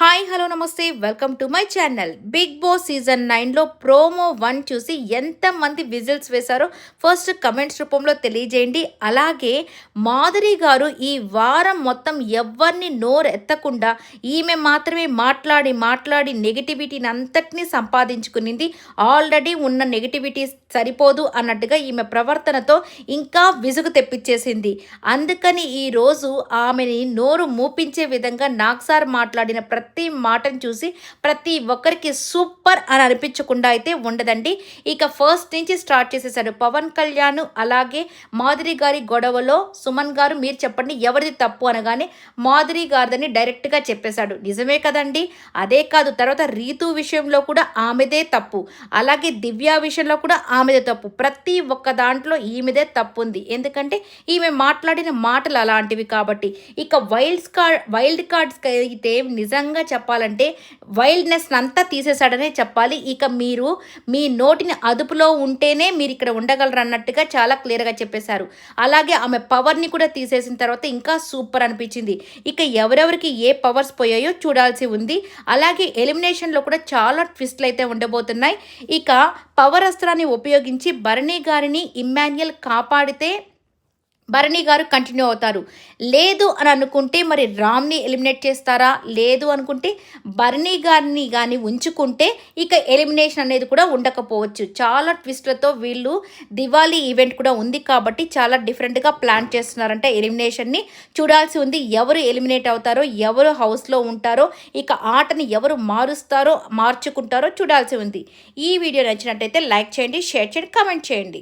Hi hello నమస్తే welcome to my channel. Big boss season 9లో promo 1 చూసి ఎంతమంది విజిల్స్ వేశారో ఫస్ట్ కమెంట్స్ రూపంలో తెలియజేయండి. అలాగే మాధురి గారు ఈ వారం మొత్తం ఎవరిని నోరు ఎత్తకుండా ఈమె మాత్రమే మాట్లాడి మాట్లాడి నెగిటివిటీని అంతటినీ సంపాదించుకునింది. ఆల్రెడీ ఉన్న నెగిటివిటీ సరిపోదు అన్నట్టుగా ఈమె ప్రవర్తనతో ఇంకా విసుగు తెప్పించేసింది. అందుకని ఈరోజు ఆమెని నోరు మూపించే విధంగా నాగ్సార్ మాట్లాడిన ప్రతి మాటను చూసి ప్రతి ఒక్కరికి సూపర్ అని అనిపించకుండా అయితే ఉండదండి. ఇక ఫస్ట్ నుంచి స్టార్ట్ చేసేసాడు పవన్ కళ్యాణ్. అలాగే మాధురి గారి గొడవలో సుమన్ గారు మీరు చెప్పండి ఎవరిది తప్పు అనగానే మాధురి గారిదని డైరెక్ట్గా చెప్పేశాడు. నిజమే కదండి. అదే కాదు, తర్వాత రీతు విషయంలో కూడా ఆమెదే తప్పు, అలాగే దివ్య విషయంలో కూడా ఆమెదే తప్పు. ప్రతి ఒక్క దాంట్లో ఈమెదే తప్పు ఉంది. ఎందుకంటే ఈమె మాట్లాడిన మాటలు అలాంటివి కాబట్టి. ఇక వైల్డ్ కార్డ్స్కి అయితే నిజంగా చెప్పాలంటే వైల్డ్నెస్ అంతా తీసేశాడనే చెప్పాలి. ఇక మీరు మీ నోటిని అదుపులో ఉంటేనే మీరు ఇక్కడ ఉండగలరు అన్నట్టుగా చాలా క్లియర్గా చెప్పేశారు. అలాగే ఆమె పవర్ని కూడా తీసేసిన తర్వాత ఇంకా సూపర్ అనిపించింది. ఇక ఎవరెవరికి ఏ పవర్స్ పోయాయో చూడాల్సి ఉంది. అలాగే ఎలిమినేషన్లో కూడా చాలా ట్విస్ట్లు అయితే ఉండబోతున్నాయి. ఇక పవర్ అస్త్రాన్ని ఉపయోగించి భరణి గారిని ఇమ్మాన్యుయల్ కాపాడితే భరణి గారు కంటిన్యూ అవుతారు. లేదు అని అనుకుంటే మరి రామ్ని ఎలిమినేట్ చేస్తారా? లేదు అనుకుంటే భరణి గారిని కానీ ఉంచుకుంటే ఇక ఎలిమినేషన్ అనేది కూడా ఉండకపోవచ్చు. చాలా ట్విస్ట్లతో వీళ్ళు దివాళీ ఈవెంట్ కూడా ఉంది కాబట్టి చాలా డిఫరెంట్గా ప్లాన్ చేస్తున్నారంటే ఎలిమినేషన్ని చూడాల్సి ఉంది. ఎవరు ఎలిమినేట్ అవుతారో, ఎవరు హౌస్లో ఉంటారో, ఇక ఆటని ఎవరు మార్చుకుంటారో చూడాల్సి ఉంది. ఈ వీడియో నచ్చినట్టయితే లైక్ చేయండి, షేర్ చేయండి, కామెంట్ చేయండి.